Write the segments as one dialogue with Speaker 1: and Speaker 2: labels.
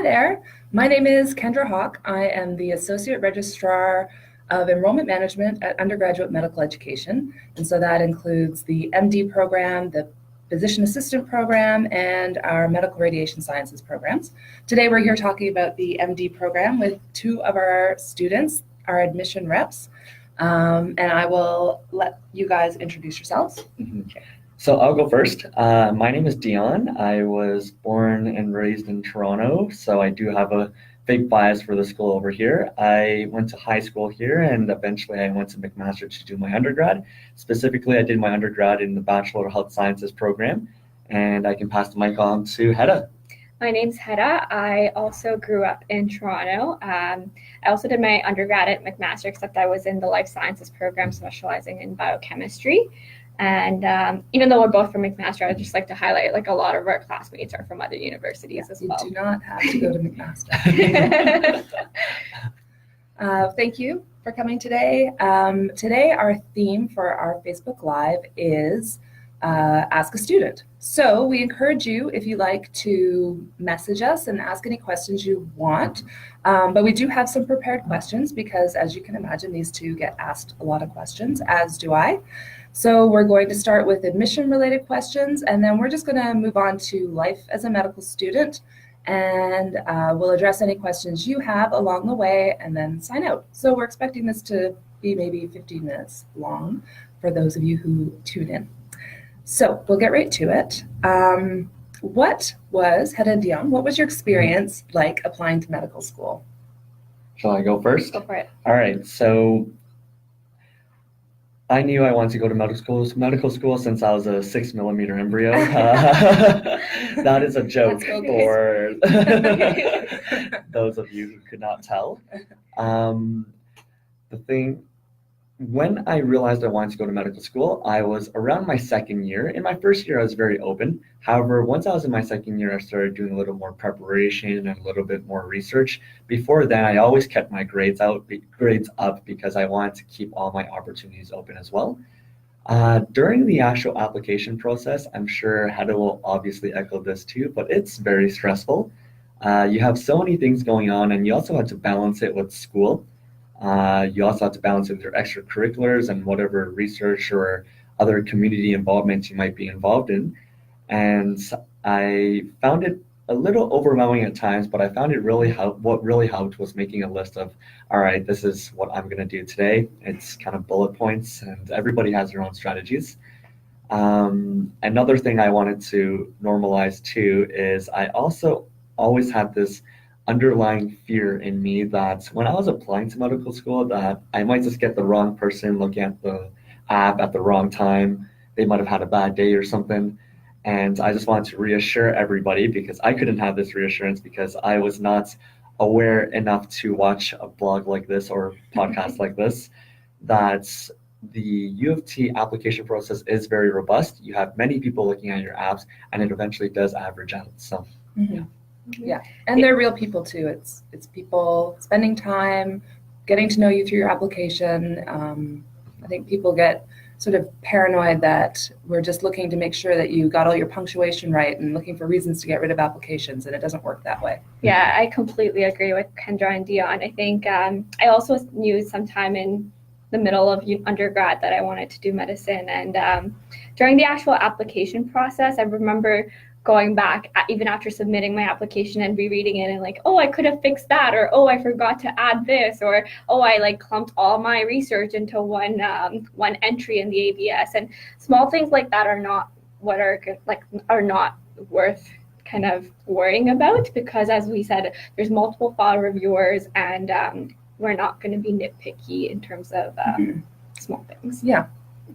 Speaker 1: There. My name is Kendra Hawk. I am the Associate Registrar of Enrollment Management at Undergraduate Medical Education. And so that includes the MD program, the Physician Assistant program, and our Medical Radiation Sciences programs. Today we're here talking about the MD program with two of our students, our admission reps. And I will let you guys introduce yourselves.
Speaker 2: So I'll go first. My name is Dion. I was born and raised in Toronto, so I do have a big bias for the school over here. I went to high school here, and eventually I went to McMaster to do my undergrad. Specifically, I did my undergrad in the Bachelor of Health Sciences program, and I can pass the mic on to Heta.
Speaker 3: My name's Heta. I also grew up in Toronto. I also did my undergrad at McMaster, except I was in the Life Sciences program specializing in biochemistry. And even though we're both from McMaster, I'd just like to highlight a lot of our classmates are from other universities as well.
Speaker 1: You do not have to go to McMaster. Thank you for coming today. Today our theme for our Facebook Live is Ask a Student. So we encourage you, if you like, to message us and ask any questions you want. But we do have some prepared questions because, as you can imagine, these two get asked a lot of questions, as do I. So we're going to start with admission-related questions, and then we're just going to move on to life as a medical student, and we'll address any questions you have along the way and then sign out. So we're expecting this to be maybe 15 minutes long for those of you who tune in. So we'll get right to it. What was, Heta and Dion, what was your experience like applying to medical school?
Speaker 2: Shall I go first?
Speaker 3: Go for it.
Speaker 2: All right, so I knew I wanted to go to medical school since I was a 6mm embryo. That is a joke for those of you who could not tell. When I realized I wanted to go to medical school, I was around my second year. In my first year, I was very open. However, once I was in my second year, I started doing a little more preparation and a little bit more research. Before then, I always kept my grades up because I wanted to keep all my opportunities open as well. During the actual application process, I'm sure Heta will obviously echo this too, but it's very stressful. You have so many things going on, and you also have to balance it with school. You also have to balance it with your extracurriculars and whatever research or other community involvement you might be involved in. And I found it a little overwhelming at times, but I found what really helped was making a list of, all right, this is what I'm going to do today. It's kind of bullet points, and everybody has their own strategies. Another thing I wanted to normalize too is I also always had this underlying fear in me that when I was applying to medical school that I might just get the wrong person looking at the app at the wrong time. They might have had a bad day or something. And I just wanted to reassure everybody, because I couldn't have this reassurance because I was not aware enough to watch a blog like this or podcast like this, that the UofT application process is very robust. You have many people looking at your apps, and it eventually does average out. So, yeah.
Speaker 1: Yeah, and they're real people too. It's people spending time, getting to know you through your application. I think people get sort of paranoid that we're just looking to make sure that you got all your punctuation right and looking for reasons to get rid of applications, and it doesn't work that way.
Speaker 3: Yeah, I completely agree with Kendra and Dion. I think I also knew sometime in the middle of undergrad that I wanted to do medicine, and during the actual application process, I remember going back even after submitting my application and rereading it and oh, I could have fixed that, or oh, I forgot to add this, or oh, I clumped all my research into one entry in the ABS, and small things like that are not what are not worth kind of worrying about, because as we said, there's multiple file reviewers, and we're not going to be nitpicky in terms of small things.
Speaker 1: Yeah.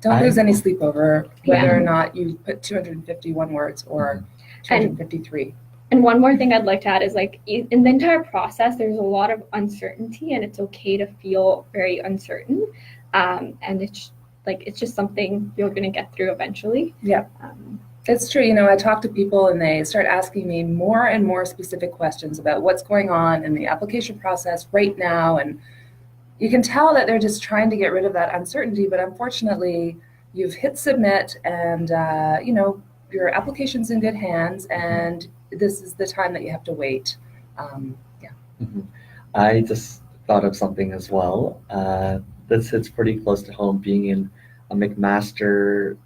Speaker 1: Don't lose any sleep over whether or not you put 251 words or 253.
Speaker 3: And one more thing I'd like to add is in the entire process, there's a lot of uncertainty, and it's okay to feel very uncertain. And it's just something you're going to get through eventually.
Speaker 1: Yeah. It's true. I talk to people and they start asking me more and more specific questions about what's going on in the application process right now, and you can tell that they're just trying to get rid of that uncertainty, but unfortunately, you've hit submit, and your application's in good hands, and this is the time that you have to wait. Yeah.
Speaker 2: Mhm. I just thought of something as well. This hits pretty close to home, being in a McMaster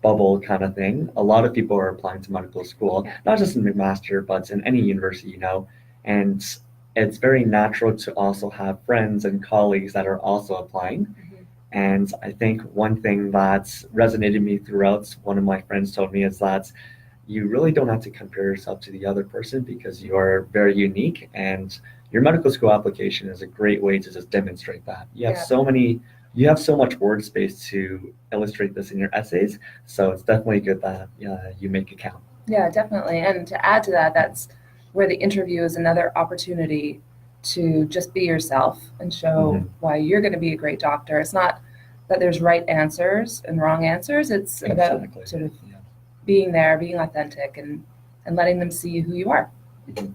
Speaker 2: bubble kind of thing. A lot of people are applying to medical school,
Speaker 3: Yeah.
Speaker 2: not just in McMaster, but in any university, and it's very natural to also have friends and colleagues that are also applying.
Speaker 1: Mhm.
Speaker 2: And I think one thing that's resonated me throughout, one of my friends told me, is that you really don't have to compare yourself to the other person because you are very unique, and your medical school application is a great way to just demonstrate that.
Speaker 1: Yeah.
Speaker 2: You have so much word space to illustrate this in your essays, so it's definitely good that you make it count.
Speaker 1: Yeah, definitely. And to add to that, that's where the interview is another opportunity to just be yourself and show why you're going to be a great doctor. It's not that there's right answers and wrong answers. It's about
Speaker 2: Exactly.
Speaker 1: sort of
Speaker 2: Yeah.
Speaker 1: being there, being authentic, and letting them see who you are.
Speaker 2: Mhm.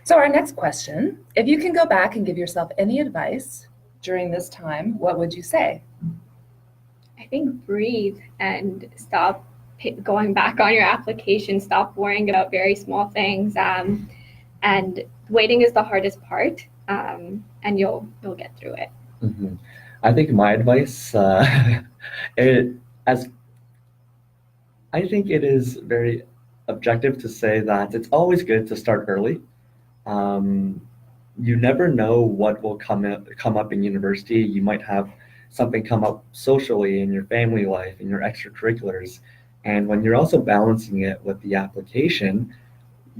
Speaker 1: So our next question, if you can go back and give yourself any advice during this time, what would you say?
Speaker 3: I think breathe and stop going back on your application. Stop worrying about very small things. And waiting is the hardest part, and you'll get through it.
Speaker 2: Mhm. I think my advice, it as I think it is very objective to say that it's always good to start early. Um, you never know what will come up in university. You might have something come up socially in your family life, in your extracurriculars, and when you're also balancing it with the application,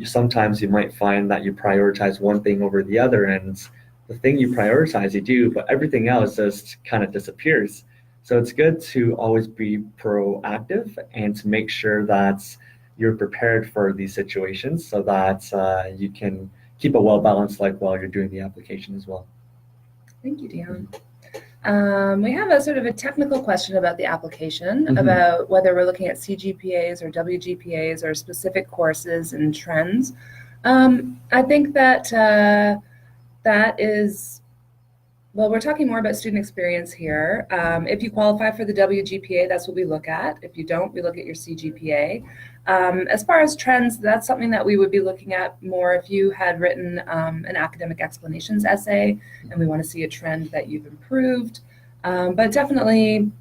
Speaker 2: sometimes you might find that you prioritize one thing over the other, and the thing you prioritize you do, but everything else just kind of disappears. So it's good to always be proactive and to make sure that you're prepared for these situations so that you can keep a well balanced life while you're doing the application as well.
Speaker 1: Thank you, Dion. We have a sort of a technical question about the application,
Speaker 2: Mhm.
Speaker 1: about whether we're looking at CGPAs or WGPAs or specific courses and trends. I think that that is, well, we're talking more about student experience here. If you qualify for the WGPA, that's what we look at. If you don't, we look at your CGPA. As far as trends, that's something that we would be looking at more if you had written an academic explanations essay and we want to see a trend that you've improved. But definitely,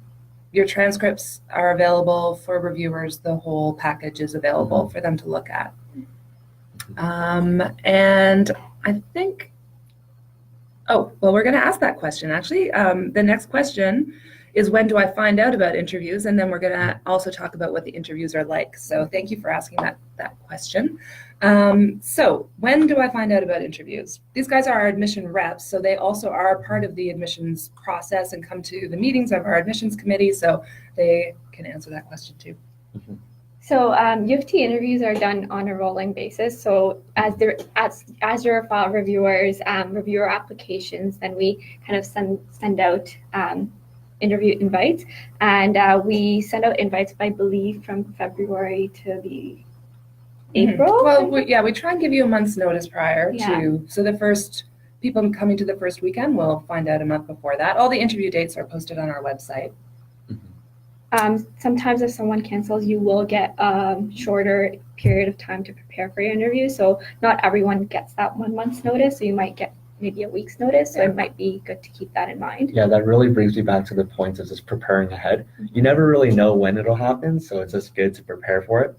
Speaker 1: your transcripts are available for reviewers. The whole package is available for them to look at. And I think, oh, well, we're going to ask that question, actually. The next question is, when do I find out about interviews? And then we're going to also talk about what the interviews are like. So thank you for asking that question. So when do I find out about interviews? These guys are our admission reps, so they also are part of the admissions process and come to the meetings of our admissions committee, so they can answer that question too.
Speaker 2: Mhm.
Speaker 3: So UofT interviews are done on a rolling basis. So as your file reviewers review our applications, then we kind of send out interview invites, and we send out invites, I believe, from February to the April.
Speaker 1: Well, we try and give you a month's notice prior
Speaker 3: Yeah.
Speaker 1: to, so the first people coming to the first weekend will find out a month before that. All the interview dates are posted on our website.
Speaker 3: Sometimes if someone cancels, you will get a shorter period of time to prepare for your interview. So not everyone gets that 1 month's notice. So you might get maybe a week's notice. So it might be good to keep that in mind.
Speaker 2: Yeah, that really brings me back to the point of just preparing ahead. You never really know when it'll happen, so it's just good to prepare for it.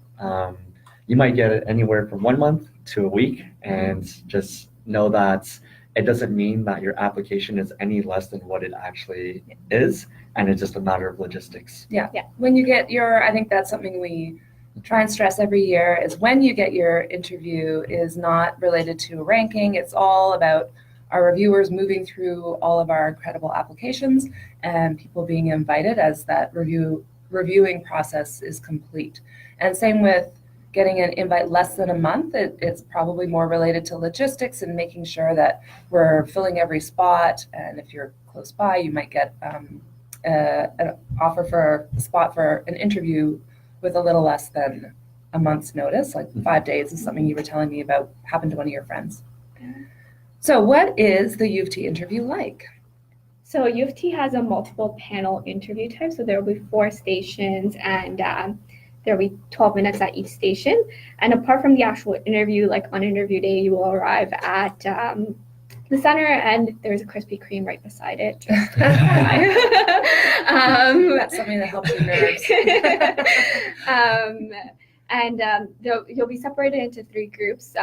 Speaker 2: You might get it anywhere from 1 month to a week, and just know that it doesn't mean that your application is any less than what it actually is, and it's just a matter of logistics.
Speaker 1: Yeah. When you get I think that's something we try and stress every year, is when you get your interview is not related to a ranking. It's all about our reviewers moving through all of our incredible applications and people being invited as that reviewing process is complete. And same with getting an invite less than a month. It's probably more related to logistics and making sure that we're filling every spot. And if you're close by, you might get an offer for a spot for an interview with a little less than a month's notice, like 5 days is something you were telling me about happened to one of your friends. So what is the UofT interview like?
Speaker 3: So UofT has a multiple panel interview type. So there will be 4 stations, and there'll be 12 minutes at each station. And apart from the actual interview, like on interview day, you will arrive at the center, and there's a Krispy Kreme right beside it. Just
Speaker 1: That's something that helps your nerves.
Speaker 3: You'll be separated into 3 groups.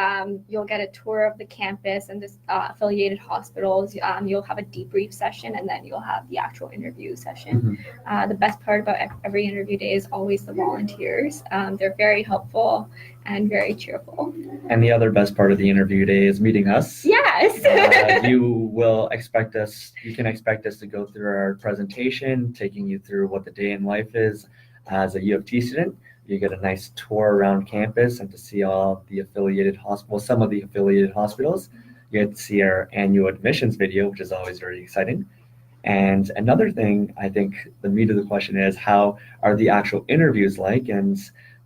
Speaker 3: You'll get a tour of the campus and the affiliated hospitals. You'll have a debrief session, and then you'll have the actual interview session. The best part about every interview day is always the volunteers. They're very helpful and very cheerful.
Speaker 2: And the other best part of the interview day is meeting us.
Speaker 3: Yes.
Speaker 2: You can expect us to go through our presentation, taking you through what the day in life is as a UofT student. You get a nice tour around campus and to see all the affiliated hospitals, some of the affiliated hospitals. You get to see our annual admissions video, which is always very exciting. And another thing, I think the meat of the question is, how are the actual interviews like? And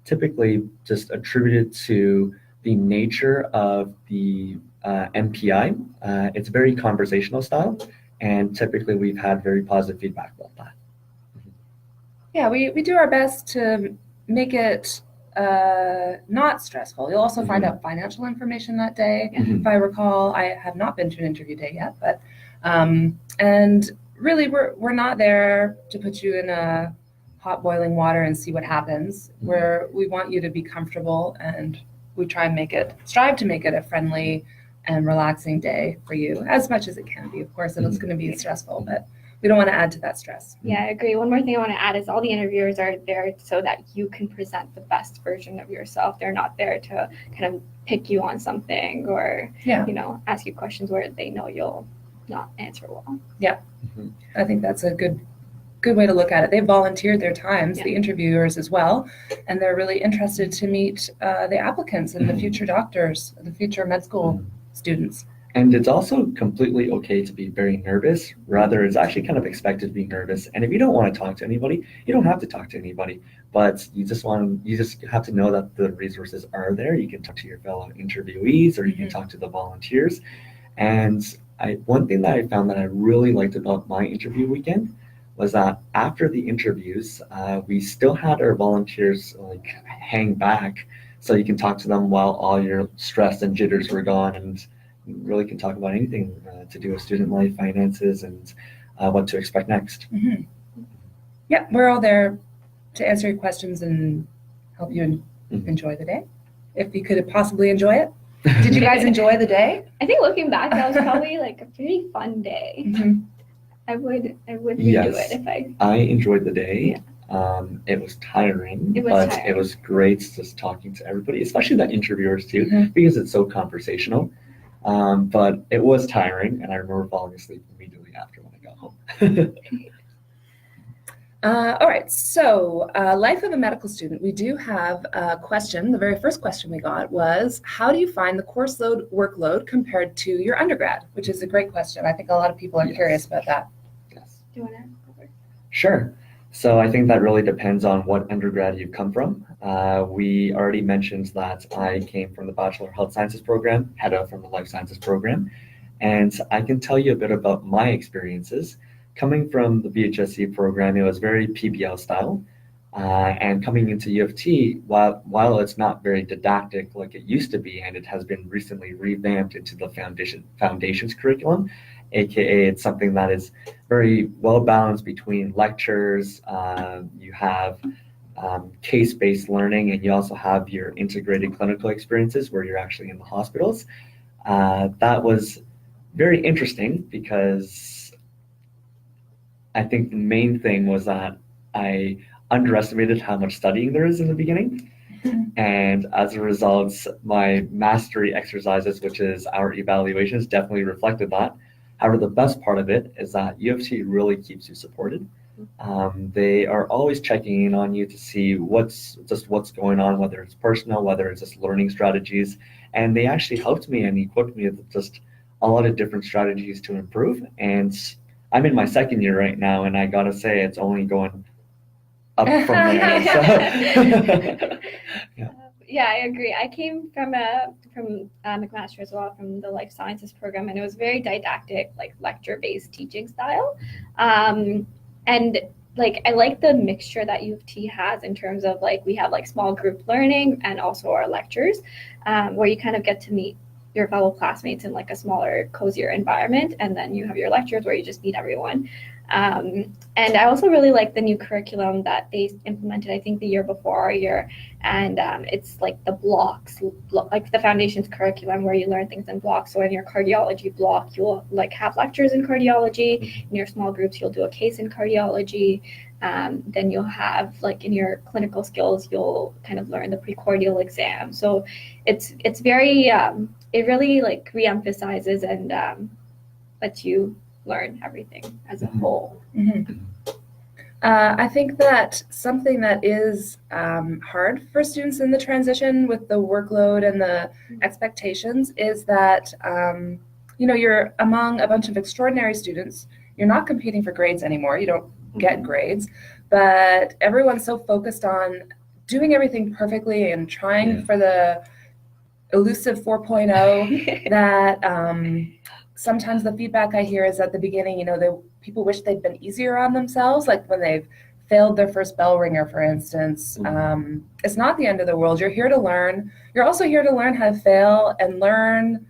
Speaker 2: typically just attributed to the nature of the MPI. It's very conversational style, and typically we've had very positive feedback about that.
Speaker 1: Yeah, we do our best to make it not stressful. You'll also find out financial information that day. If I recall, I have not been to an interview day yet, but and really we're not there to put you in a hot boiling water and see what happens. We want you to be comfortable, and we strive to make it a friendly and relaxing day for you, as much as it can be. Of course, it's going to be stressful, but we don't want to add to that stress.
Speaker 3: Yeah, I agree. One more thing I want to add is all the interviewers are there so that you can present the best version of yourself. They're not there to kind of pick you on something or, ask you questions where they know you'll not answer well.
Speaker 1: Yeah, I think that's a good way to look at it. They volunteered their times, the interviewers as well, and they're really interested to meet the applicants and the future doctors, the future med school students.
Speaker 2: And it's also completely okay to be very nervous. Rather, it's actually kind of expected to be nervous. And if you don't want to talk to anybody, you don't have to talk to anybody. But you just have to know that the resources are there. You can talk to your fellow interviewees, or you can talk to the volunteers. And one thing that I found that I really liked about my interview weekend was that after the interviews, we still had our volunteers hang back, so you can talk to them while all your stress and jitters were gone, and really can talk about anything to do with student life, finances, and what to expect next.
Speaker 1: Yeah, we're all there to answer your questions and help you enjoy the day, if you could possibly enjoy it. Did you guys enjoy the day?
Speaker 3: I think looking back, that was probably a pretty fun day. I would redo it if I
Speaker 2: enjoyed the day. It was tiring, but it was great just talking to everybody, especially the interviewers too, because it's so conversational. But it was tiring, and I remember falling asleep immediately after when I got home.
Speaker 1: All right, so life of a medical student. We do have a question. The very first question we got was, how do you find the course workload compared to your undergrad? Which is a great question. I think a lot of people are curious about that.
Speaker 2: Yes.
Speaker 3: Do you want to go first?
Speaker 2: Sure. So I think that really depends on what undergrad you've come from. We already mentioned that I came from the Bachelor of Health Sciences program, Heta from the Life Sciences program, and I can tell you a bit about my experiences. Coming from the BHSC program, it was very PBL style, and coming into UofT, while it's not very didactic like it used to be, and it has been recently revamped into the foundations curriculum, aka it's something that is very well balanced between lectures, you have case-based learning, and you also have your integrated clinical experiences where you're actually in the hospitals. That was very interesting because I think the main thing was that I underestimated how much studying there is in the beginning. And as a result, my mastery exercises, which is our evaluations, definitely reflected that. However, the best part of it is that UofT really keeps you supported. They are always checking in on you to see what's going on, whether it's personal, whether it's just learning strategies. And they actually helped me and equipped me with just a lot of different strategies to improve. And I'm in my second year right now, and I gotta say it's only going up from there. So.
Speaker 3: Yeah, I agree. I came from McMaster as well, from the Life Sciences program, and it was very didactic, lecture-based teaching style. And like I like the mixture that U of T has in terms of like we have like small group learning and also our lectures, where you kind of get to meet your fellow classmates in like a smaller, cozier environment, and then you have your lectures where you just meet everyone. And I also really like the new curriculum that they implemented, I think the year before our year, and it's like the blocks, like the foundations curriculum where you learn things in blocks. So in your cardiology block, you'll like have lectures in cardiology. In your small groups, you'll do a case in cardiology. Then you'll have like in your clinical skills, you'll kind of learn the precordial exam. So it's very it really like reemphasizes and lets you learn everything as a whole.
Speaker 1: Mm-hmm. I think that something that is hard for students in the transition with the workload and the expectations is that you're among a bunch of extraordinary students. You're not competing for grades anymore. You don't get grades, but everyone's so focused on doing everything perfectly and trying for the elusive 4.0 that sometimes the feedback I hear is at the beginning, people wish they'd been easier on themselves, like when they've failed their first bell ringer, for instance. It's not the end of the world. You're here to learn. You're also here to learn how to fail and learn,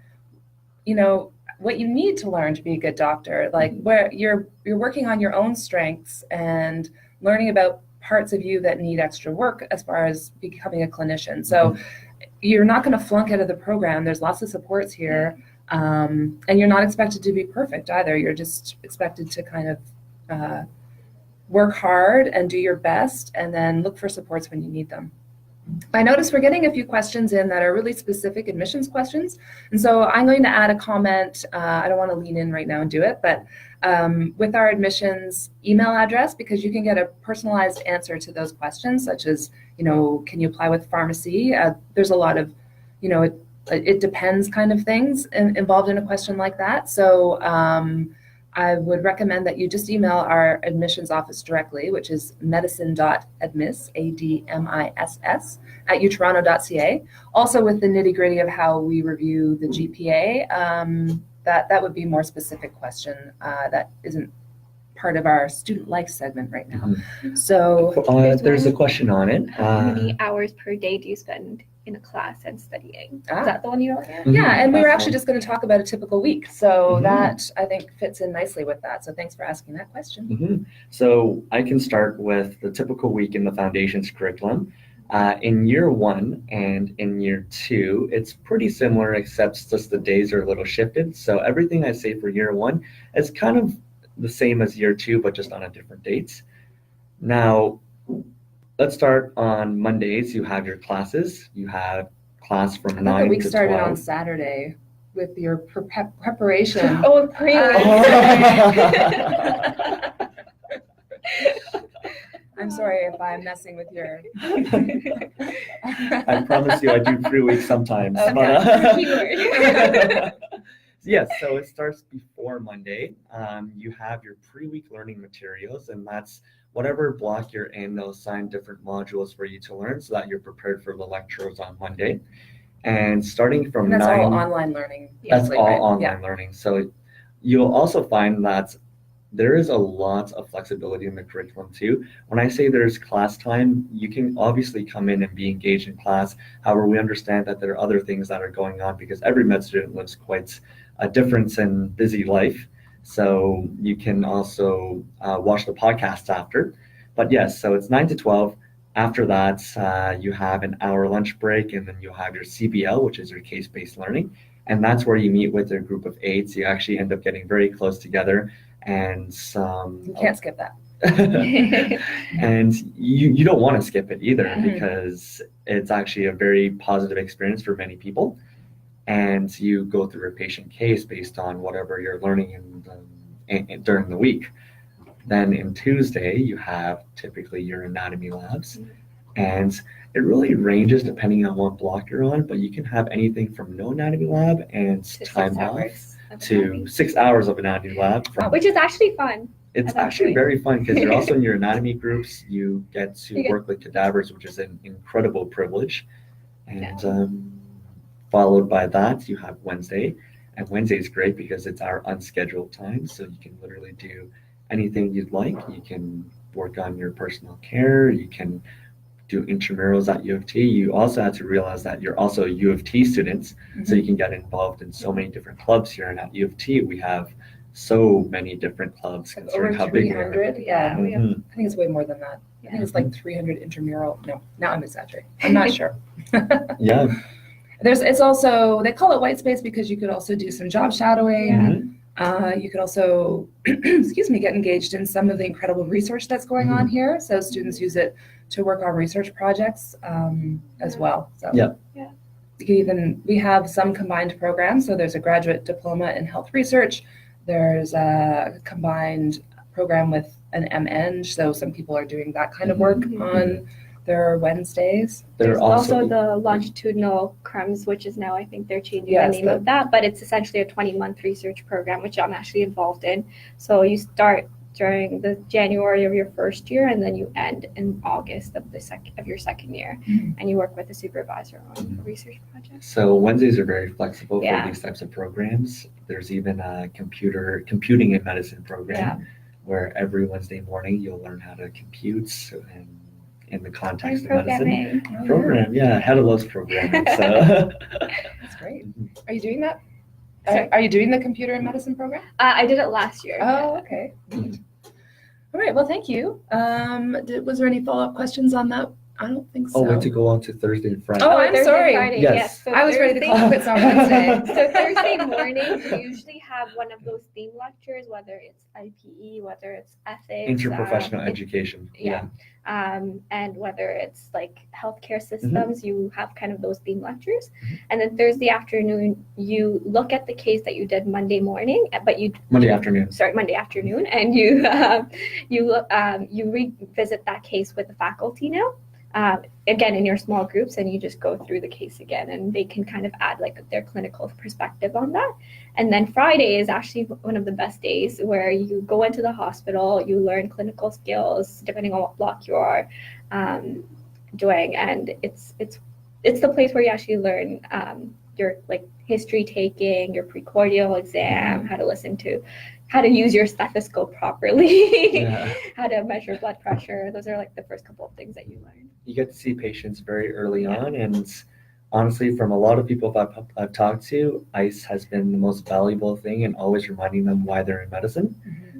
Speaker 1: what you need to learn to be a good doctor, like where you're working on your own strengths and learning about parts of you that need extra work as far as becoming a clinician. So you're not going to flunk out of the program. There's lots of supports here. And you're not expected to be perfect either. You're just expected to kind of work hard and do your best and then look for supports when you need them. I noticed we're getting a few questions in that are really specific admissions questions. And so I'm going to add a comment. I don't want to lean in right now and do it, but with our admissions email address, because you can get a personalized answer to those questions, such as, can you apply with pharmacy? There's a lot of, it depends kind of things involved in a question like that. So I would recommend that you just email our admissions office directly, which is medicine.admiss, ADMISS, at utoronto.ca. Also with the nitty-gritty of how we review the GPA, that would be a more specific question that isn't part of our student life segment right now. So
Speaker 2: there's a question on it.
Speaker 3: How many hours per day do you spend in a class and studying? Is that the one you're looking at?
Speaker 1: Yeah, and we were actually just going to talk about a typical week. So that, I think, fits in nicely with that. So thanks for asking that question.
Speaker 2: So I can start with the typical week in the foundations curriculum. In year 1 and in year 2, it's pretty similar, except just the days are a little shifted. So everything I say for year 1 is kind of the same as year 2, but just on a different dates. Now, let's start on Mondays. You have your classes. You have class from 9 to 12.
Speaker 1: The week started on Saturday with your preparation. I'm sorry if I'm messing with your...
Speaker 2: I promise you I do pre-week sometimes.
Speaker 1: Okay.
Speaker 2: Yes, so it starts before Monday. You have your pre-week learning materials, and that's whatever block you're in, they'll assign different modules for you to learn so that you're prepared for the lectures on Monday. And starting from
Speaker 1: that's
Speaker 2: 9...
Speaker 1: all online learning.
Speaker 2: That's all
Speaker 1: right?
Speaker 2: online learning. So you'll also find that there is a lot of flexibility in the curriculum too. When I say there's class time, you can obviously come in and be engaged in class. However, we understand that there are other things that are going on because every med student lives quite a different and busy life. So you can also watch the podcast after. But yes, so it's 9 to 12. After that, you have an hour lunch break, and then you'll have your CBL, which is your case-based learning. And that's where you meet with a group of 8. So you actually end up getting very close together. And
Speaker 1: you can't skip that.
Speaker 2: And you don't want to skip it either because it's actually a very positive experience for many people. And you go through a patient case based on whatever you're learning during the week. Then in Tuesday, you have typically your anatomy labs. And it really ranges depending on what block you're on, but you can have anything from no anatomy lab and time off to 6 hours of anatomy lab.
Speaker 3: Which is actually fun.
Speaker 2: It's actually very fun because you're also in your anatomy groups. You get to work with cadavers, which is an incredible privilege. And followed by that, you have Wednesday. And Wednesday is great because it's our unscheduled time. So you can literally do anything you'd like. You can work on your personal care. You can do intramurals at U of T. You also have to realize that you're also U of T students, so you can get involved in so many different clubs here. And at U of T, we have so many different clubs considering
Speaker 1: Over
Speaker 2: how big we are.
Speaker 1: 300. Yeah,
Speaker 3: we have,
Speaker 1: I think it's way more than that. I think it's like
Speaker 2: Mhm.
Speaker 1: 300 intramural. No, now I'm exaggerating. I'm not sure.
Speaker 2: Yeah.
Speaker 1: It's also, they call it white space because you could also do some job shadowing. You could also, excuse me, get engaged in some of the incredible research that's going on here. So students use it to work on research projects as well. So
Speaker 2: Yeah.
Speaker 1: you can even, we have some combined programs. So there's a graduate diploma in health research. There's a combined program with an MEng. So some people are doing that kind of work on their Wednesdays.
Speaker 3: There's also the longitudinal CREMS, which is now, I think they're changing the name of that, but it's essentially a 20-month research program, which I'm actually involved in. So you start during the January of your first year, and then you end in August of your second year, and you work with a supervisor on research projects.
Speaker 2: So Wednesdays are very flexible for these types of programs. There's even a computing in medicine program where every Wednesday morning you'll learn how to compute and in the context of medicine. Heta loves programming. So
Speaker 1: that's great. Are you doing that? Are you doing the computer in medicine program?
Speaker 3: I did it last year.
Speaker 1: Oh, okay. All right. Well, thank you. Was there any follow-up questions on that? I don't think so.
Speaker 2: Oh, we have to go on to Thursday and Friday.
Speaker 1: Oh, I'm
Speaker 3: Thursday,
Speaker 1: sorry.
Speaker 3: Friday.
Speaker 2: Yes.
Speaker 3: So
Speaker 1: I was ready to call quits on Wednesday.
Speaker 3: So Thursday morning, we usually have one of those theme lectures, whether it's IPE, whether it's ethics.
Speaker 2: Interprofessional education.
Speaker 3: And whether it's like healthcare systems, you have kind of those theme lectures. And then Thursday afternoon, you look at the case that you did Monday morning, but Monday afternoon, and you revisit that case with the faculty now. Again, in your small groups, and you just go through the case again, and they can kind of add like their clinical perspective on that. And then Friday is actually one of the best days where you go into the hospital, you learn clinical skills depending on what block you are doing, and it's the place where you actually learn your like history taking, your precordial exam, how to use your stethoscope properly, how to measure blood pressure. Those are like the first couple of things that you learn.
Speaker 2: You get to see patients very early on, and honestly, from a lot of people I've talked to, ICE has been the most valuable thing in always reminding them why they're in medicine.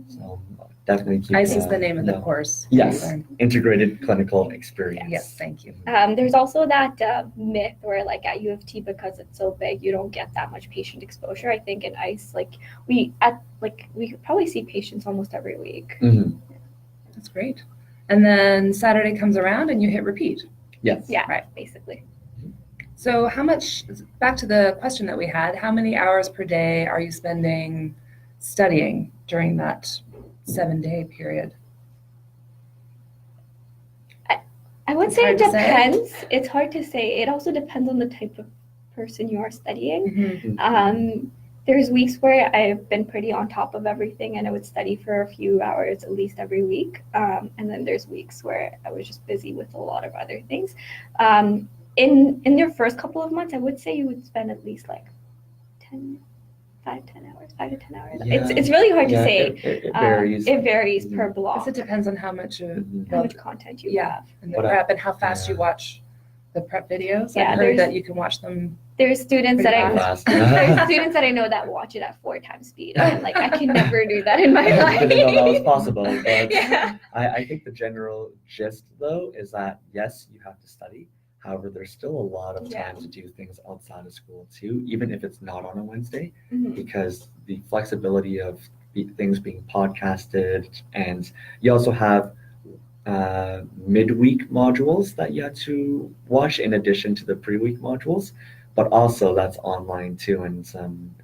Speaker 2: So definitely keep
Speaker 1: ICE is the name of the course.
Speaker 2: Yes, integrated clinical experience.
Speaker 1: Yes, thank you.
Speaker 3: There's also that myth where like at UofT, because it's so big, you don't get that much patient exposure. I think in ICE, we could probably see patients almost every week.
Speaker 1: That's great. And then Saturday comes around and you hit repeat.
Speaker 2: Yes.
Speaker 3: Yeah,
Speaker 1: right.
Speaker 3: Basically.
Speaker 1: So back to the question that we had, how many hours per day are you spending studying during that 7-day period?
Speaker 3: I would say it depends. It's hard to say. It also depends on the type of person you are studying. There's weeks where I've been pretty on top of everything, and I would study for a few hours at least every week. And then there's weeks where I was just busy with a lot of other things. In your first couple of months, I would say you would spend at least like 5 to 10 hours. Yeah. It's really hard to say.
Speaker 2: It varies.
Speaker 3: It varies per block.
Speaker 1: It depends on how much
Speaker 3: content you have.
Speaker 1: And the prep and how fast you watch the prep videos.
Speaker 3: Yeah,
Speaker 1: I've heard that you can watch them.
Speaker 3: There's students that
Speaker 2: there's
Speaker 3: students that I know that watch it at 4 times speed. I'm like, I can never do that in my life.
Speaker 2: I didn't know that was possible. But I think the general gist, though, is that yes, you have to study. However, there's still a lot of time to do things outside of school too, even if it's not on a Wednesday, because the flexibility of things being podcasted, and you also have midweek modules that you have to watch in addition to the pre-week modules, but also that's online too, and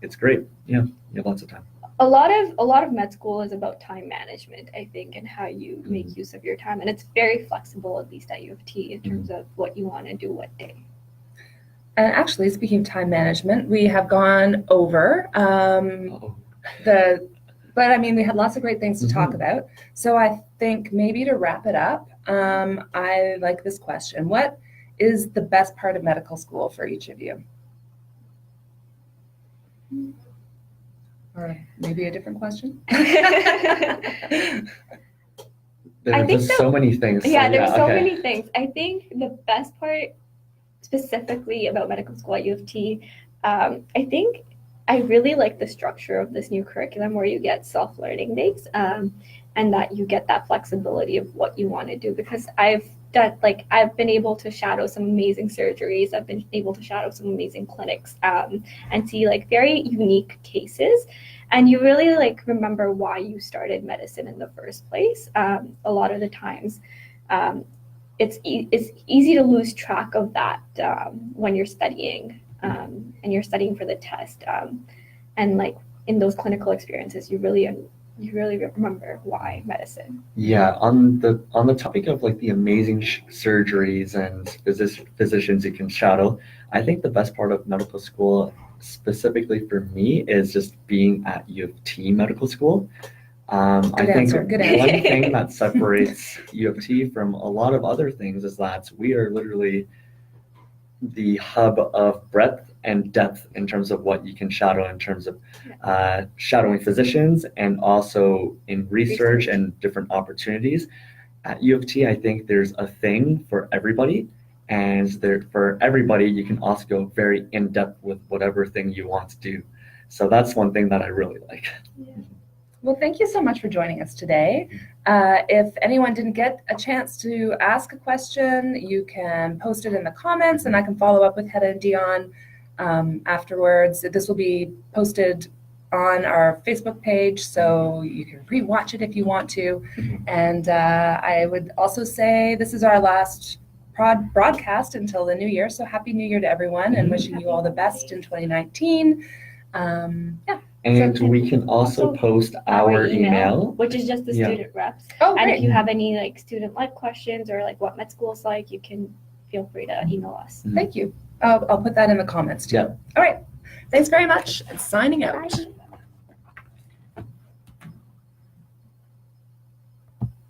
Speaker 2: it's great. Yeah, you have lots of time.
Speaker 3: A lot of med school is about time management, I think, and how you make use of your time, and it's very flexible, at least at UofT, in terms of what you want to do what day.
Speaker 1: And actually, speaking of time management, we have gone over but I mean, we had lots of great things to talk about. So I think maybe to wrap it up, I like this question: what is the best part of medical school for each of you? Or maybe a different question?
Speaker 3: I
Speaker 2: There's
Speaker 3: think
Speaker 2: just so many things.
Speaker 3: Yeah,
Speaker 2: So,
Speaker 3: there's so
Speaker 2: okay.
Speaker 3: many things. I think the best part specifically about medical school at U of T, I think I really like the structure of this new curriculum where you get self-learning days, and that you get that flexibility of what you want to do, because I've been able to shadow some amazing surgeries. I've been able to shadow some amazing clinics, and see like very unique cases. And you really like remember why you started medicine in the first place. A lot of the times, it's easy to lose track of that when you're studying, and you're studying for the test. And like in those clinical experiences, you really remember why medicine.
Speaker 2: Yeah, on the topic of like the amazing surgeries and physicians you can shadow, I think the best part of medical school, specifically for me, is just being at U of T medical school. I
Speaker 1: Good
Speaker 2: think
Speaker 1: answer, good
Speaker 2: one
Speaker 3: answer.
Speaker 2: thing that separates U of T from a lot of other things is that we are literally the hub of breadth and depth in terms of what you can shadow in terms of shadowing physicians and also in research and different opportunities. At U of T, I think there's a thing for everybody, and there for everybody you can also go very in depth with whatever thing you want to do. So that's one thing that I really like.
Speaker 3: Yeah.
Speaker 1: Well, thank you so much for joining us today. If anyone didn't get a chance to ask a question, you can post it in the comments and I can follow up with Heta and Dion afterwards. This will be posted on our Facebook page, so you can re-watch it if you want to. And I would also say this is our last broadcast until the new year, so Happy New Year to everyone and wishing you all the best in 2019. Yeah.
Speaker 2: And
Speaker 3: So
Speaker 2: we can also post our email.
Speaker 3: which is just the student reps.
Speaker 1: Oh,
Speaker 3: And
Speaker 1: great.
Speaker 3: if you have any like student-led questions or like what med school is like, you can feel free to email us.
Speaker 1: Thank you. I'll put that in the comments too.
Speaker 2: Yeah.
Speaker 1: All right. Thanks very much. And signing out.
Speaker 3: Bye.